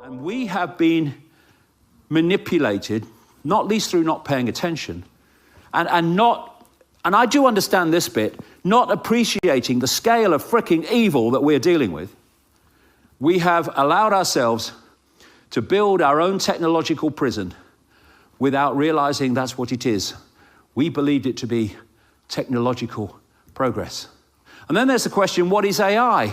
And we have been manipulated, not least through not paying attention, and I do understand this bit, not appreciating the scale of freaking evil that we're dealing with. We have allowed ourselves to build our own technological prison without realizing that's what it is. We believed it to be technological progress. And then there's the question, what is AI?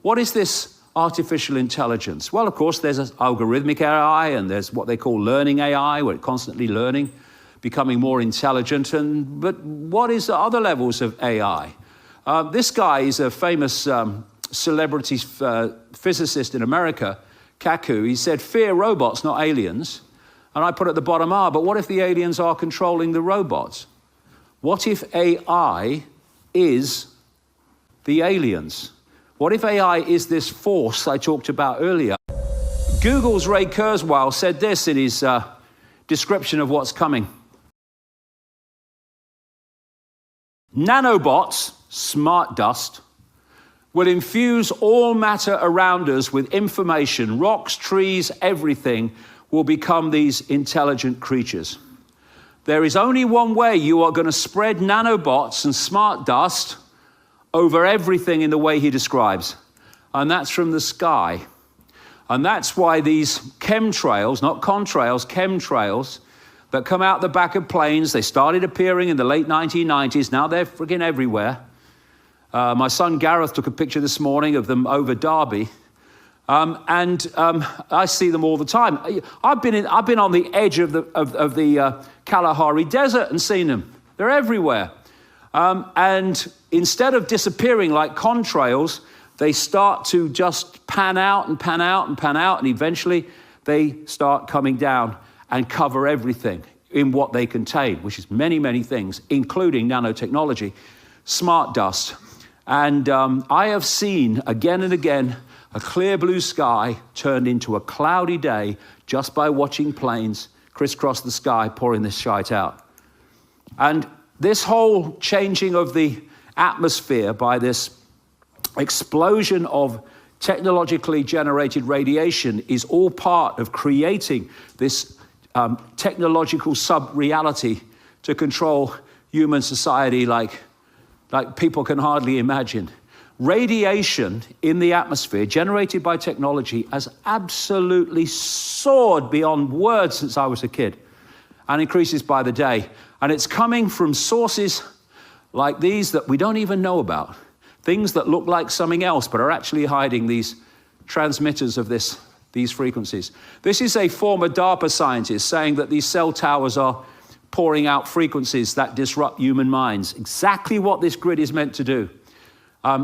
What is this artificial intelligence? Well, of course, there's algorithmic AI, and there's what they call learning AI, where it's constantly learning, becoming more intelligent. But what is the other levels of AI? This guy is a famous celebrity physicist in America, Kaku. He said, fear robots, not aliens. And I put at the bottom, but what if the aliens are controlling the robots? What if AI is the aliens? What if AI is this force I talked about earlier? Google's Ray Kurzweil said this in his description of what's coming. Nanobots, smart dust, will infuse all matter around us with information. Rocks, trees, everything will become these intelligent creatures. There is only one way you are going to spread nanobots and smart dust over everything in the way he describes, and that's from the sky. And that's why these chemtrails, not contrails, chemtrails, that come out the back of planes, they started appearing in the late 1990s, now they're freaking everywhere. My son Gareth took a picture this morning of them over Derby, and I see them all the time. I've been on the edge of the Kalahari Desert and seen them. They're everywhere. And instead of disappearing like contrails, they start to just pan out and pan out and pan out, and eventually they start coming down and cover everything in what they contain, which is many, many things, including nanotechnology, smart dust. And I have seen again and again a clear blue sky turned into a cloudy day just by watching planes crisscross the sky, pouring this shite out. And this whole changing of the atmosphere by this explosion of technologically generated radiation is all part of creating this technological sub-reality to control human society like people can hardly imagine. Radiation in the atmosphere generated by technology has absolutely soared beyond words since I was a kid, and increases by the day. And it's coming from sources like these that we don't even know about. Things that look like something else, but are actually hiding these transmitters of these frequencies. This is a former DARPA scientist saying that these cell towers are pouring out frequencies that disrupt human minds. Exactly what this grid is meant to do.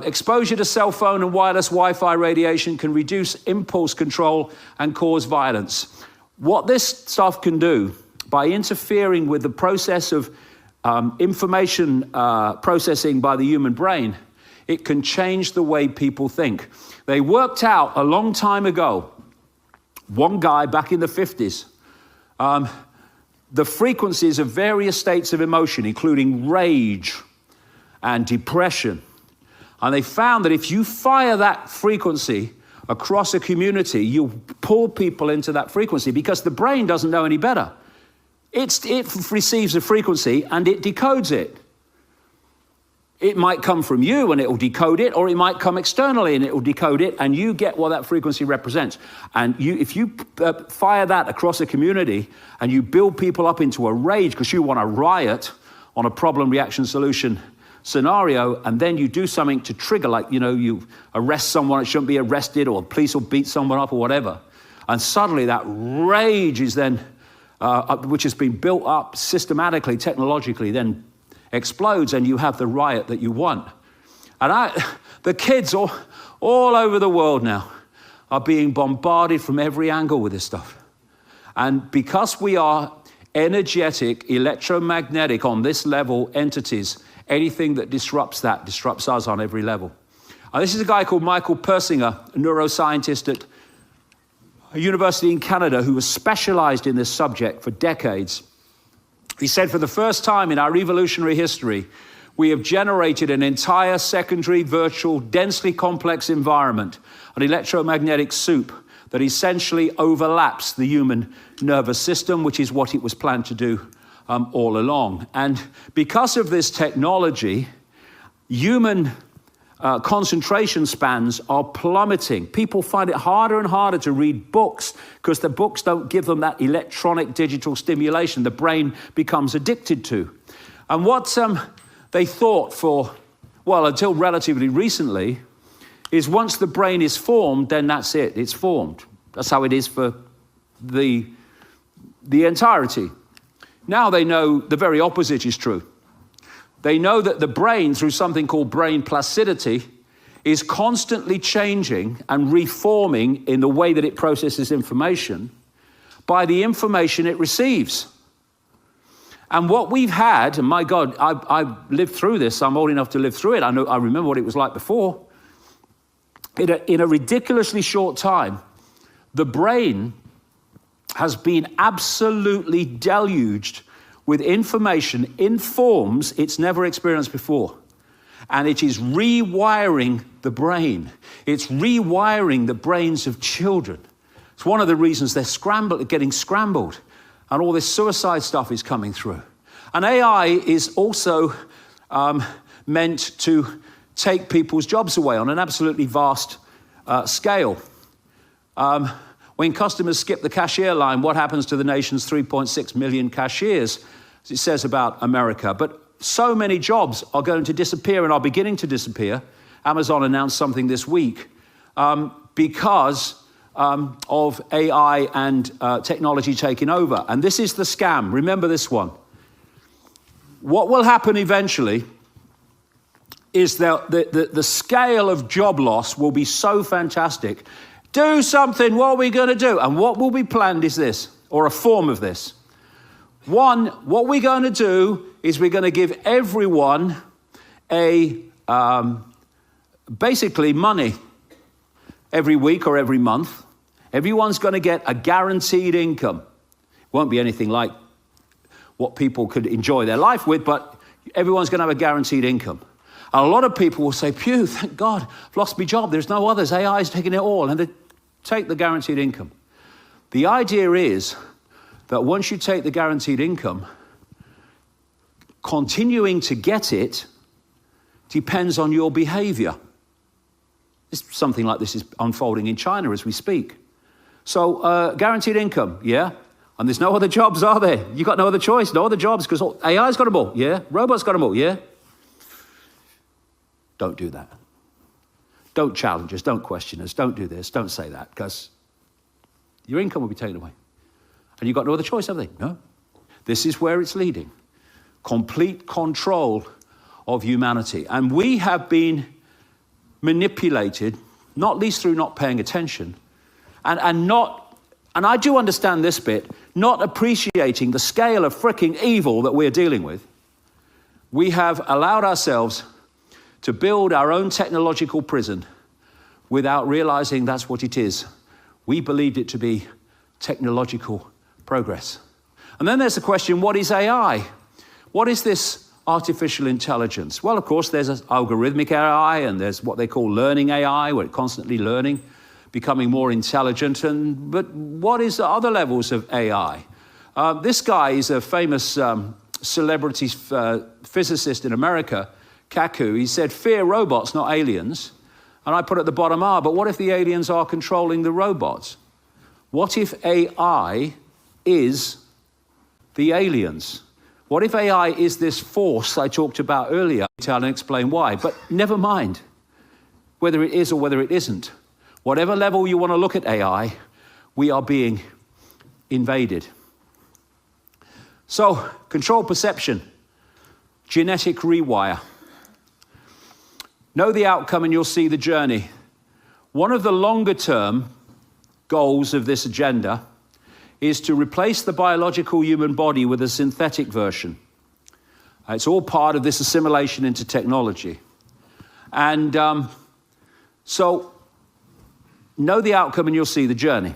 Exposure to cell phone and wireless Wi-Fi radiation can reduce impulse control and cause violence. What this stuff can do, by interfering with the process of information processing by the human brain, it can change the way people think. They worked out a long time ago, one guy back in the 50s, the frequencies of various states of emotion, including rage and depression. And they found that if you fire that frequency across a community, you pull people into that frequency because the brain doesn't know any better. It receives a frequency and it decodes it. It might come from you and it will decode it, or it might come externally and it will decode it, and you get what that frequency represents. And if you fire that across a community and you build people up into a rage because you want to riot on a problem, reaction, solution scenario, and then you do something to trigger, like, you arrest someone that shouldn't be arrested, or the police will beat someone up or whatever. And suddenly that rage is then, which has been built up systematically, technologically, then explodes, and you have the riot that you want. And the kids all over the world now are being bombarded from every angle with this stuff. And because we are energetic, electromagnetic, on this level entities, anything that disrupts that disrupts us on every level. This is a guy called Michael Persinger, a neuroscientist at a university in Canada who was specialized in this subject for decades. He said, for the first time in our evolutionary history, we have generated an entire secondary, virtual, densely complex environment, an electromagnetic soup that essentially overlaps the human nervous system, which is what it was planned to do all along. And because of this technology, human concentration spans are plummeting. People find it harder and harder to read books because the books don't give them that electronic digital stimulation the brain becomes addicted to. And what they thought for, well, until relatively recently, is once the brain is formed, then that's it, it's formed. That's how it is for the entirety. Now they know the very opposite is true. They know that the brain, through something called brain plasticity, is constantly changing and reforming in the way that it processes information by the information it receives. And what we've had, and my God, I've lived through this, I'm old enough to live through it, I remember what it was like before. In a ridiculously short time, the brain has been absolutely deluged with information in forms it's never experienced before. And it is rewiring the brain. It's rewiring the brains of children. It's one of the reasons they're getting scrambled, and all this suicide stuff is coming through. And AI is also meant to take people's jobs away on an absolutely vast scale. When customers skip the cashier line, what happens to the nation's 3.6 million cashiers? As it says about America. But so many jobs are going to disappear and are beginning to disappear. Amazon announced something this week because of AI and technology taking over. And this is the scam. Remember this one. What will happen eventually is that the scale of job loss will be so fantastic. Do something, what are we going to do? And what will be planned is this, or a form of this. One, what we're going to do is we're going to give everyone basically money every week or every month. Everyone's going to get a guaranteed income. It won't be anything like what people could enjoy their life with, but everyone's going to have a guaranteed income. And a lot of people will say, "Phew, thank God, I've lost my job. There's no others. AI is taking it all." And they take the guaranteed income. The idea is that once you take the guaranteed income, continuing to get it depends on your behavior. Something like this is unfolding in China as we speak. So guaranteed income, yeah? And there's no other jobs, are there? You've got no other choice, no other jobs, because AI's got them all, yeah? Robots got them all, yeah? Don't do that. Don't challenge us, don't question us, don't do this, don't say that, because your income will be taken away. And you've got no other choice, have they? No. This is where it's leading. Complete control of humanity. And we have been manipulated, not least through not paying attention, and I do understand this bit, not appreciating the scale of freaking evil that we're dealing with. We have allowed ourselves to build our own technological prison without realizing that's what it is. We believed it to be technological progress. And then there's the question, what is AI? What is this artificial intelligence? Well, of course, there's algorithmic AI, and there's what they call learning AI, where it's constantly learning, becoming more intelligent. But what is the other levels of AI? This guy is a famous celebrity physicist in America, Kaku. He said, fear robots, not aliens. And I put at the bottom, but what if the aliens are controlling the robots? What if AI is the aliens? What if AI is this force I talked about earlier? I'll explain why, but never mind whether it is or whether it isn't. Whatever level you want to look at AI, we are being invaded. So, control perception, genetic rewire. Know the outcome and you'll see the journey. One of the longer term goals of this agenda is to replace the biological human body with a synthetic version. It's all part of this assimilation into technology. And so know the outcome and you'll see the journey.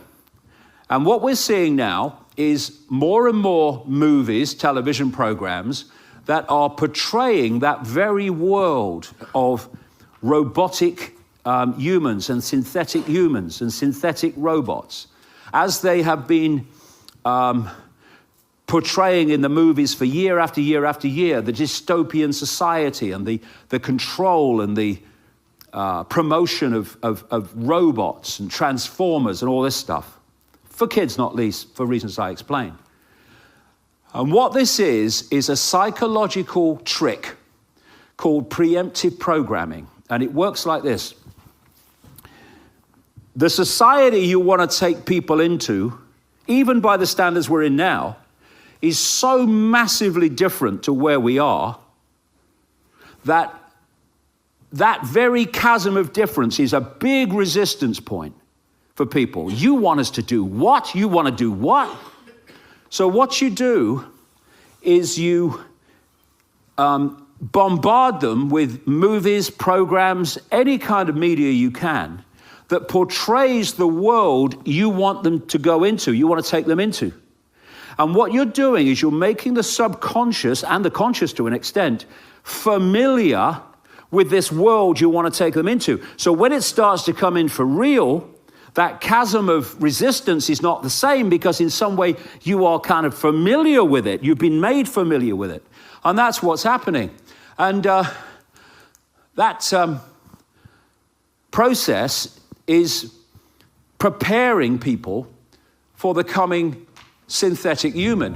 And what we're seeing now is more and more movies, television programs, that are portraying that very world of robotic humans and synthetic robots, as they have been portraying in the movies for year after year after year, the dystopian society and the control and the promotion of robots and transformers and all this stuff, for kids not least, for reasons I explained. And what this is a psychological trick called preemptive programming. And it works like this. The society you want to take people into, even by the standards we're in now, is so massively different to where we are that very chasm of difference is a big resistance point for people. You want us to do what? You want to do what? So what you do is you bombard them with movies, programs, any kind of media you can that portrays the world you want them to go into, you want to take them into. And what you're doing is you're making the subconscious, and the conscious to an extent, familiar with this world you want to take them into. So when it starts to come in for real, that chasm of resistance is not the same, because in some way you are kind of familiar with it. You've been made familiar with it. And that's what's happening. And that process is preparing people for the coming synthetic human.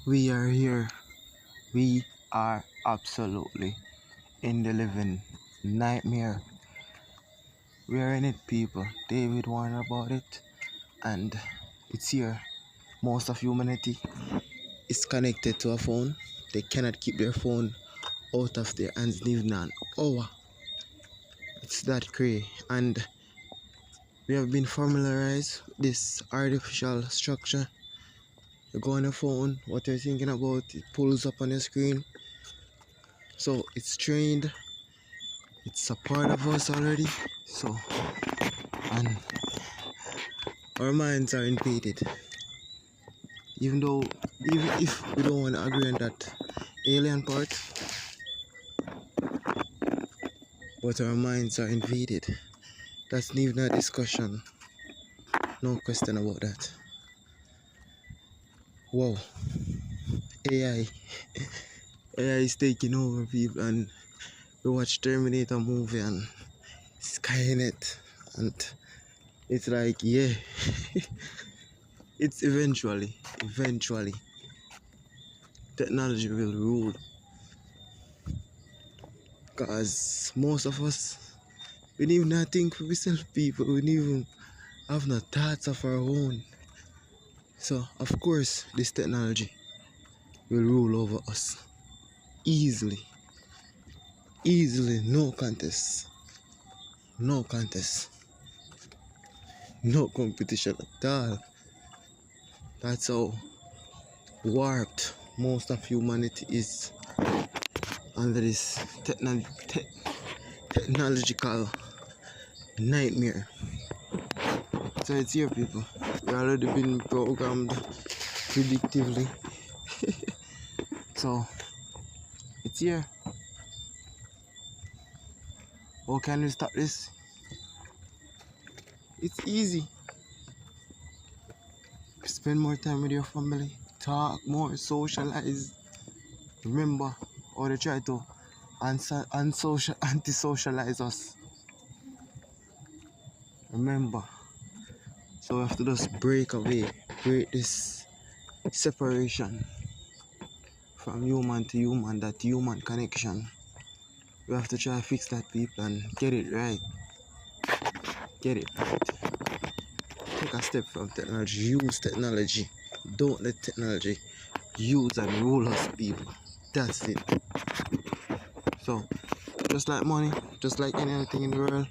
We are here. We are absolutely in the living nightmare. We are in it, people. David warned about it, and it's here. Most of humanity is connected to a phone. They cannot keep their phone out of their hands even an hour. It's that crazy. And we have been familiarized with this artificial structure. You go on your phone, what you're thinking about, it pulls up on your screen. So it's trained. It's a part of us already. So, and our minds are invaded. Even if we don't want to agree on that alien part, but our minds are invaded. That's not even a discussion. No question about that. Wow. AI is taking over people, and we watch Terminator movie and Skynet, and it's like, yeah, it's eventually technology will rule, because most of us, we don't even not think for ourselves, people. We don't even have no thoughts of our own. So of course this technology will rule over us easily, no contest, no competition at all. That's how warped most of humanity is under this technological nightmare. So it's here, people. We've already been programmed predictively. So it's here. How can we stop this? It's easy. Spend more time with your family, talk more, socialize. Remember how they try to anti-socialize us. Remember. So we have to just break this separation from human to human, that human connection. We have to try to fix that, people, and get it right. Take a step from technology. Use technology. Don't let technology use and rule us, people. That's it. So, just like money, just like any other thing in the world,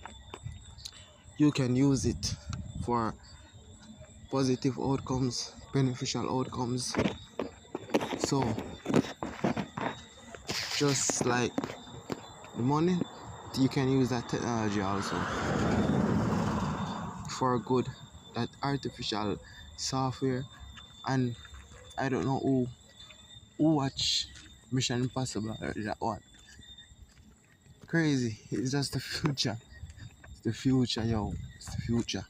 you can use it for positive outcomes, beneficial outcomes. So, just like the money, you can use that technology also for good. That artificial software and I don't know who watch Mission Impossible or that one. Crazy. It's just the future. It's the future, yo. It's the future.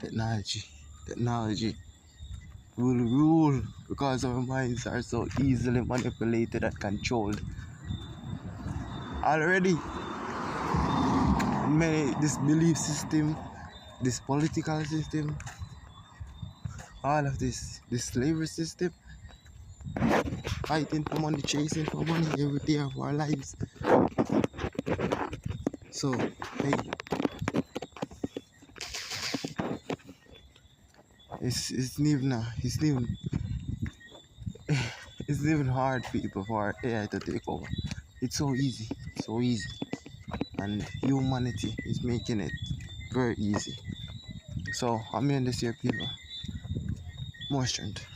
Technology. Technology will rule because our minds are so easily manipulated and controlled. Already, this belief system, this political system, all of this slavery system, fighting for money, chasing for money every day of our lives. So, hey, it's even hard, people, for AI to take over. It's so easy, so easy, and humanity is making it very easy. So I'm in this here, people. More strength.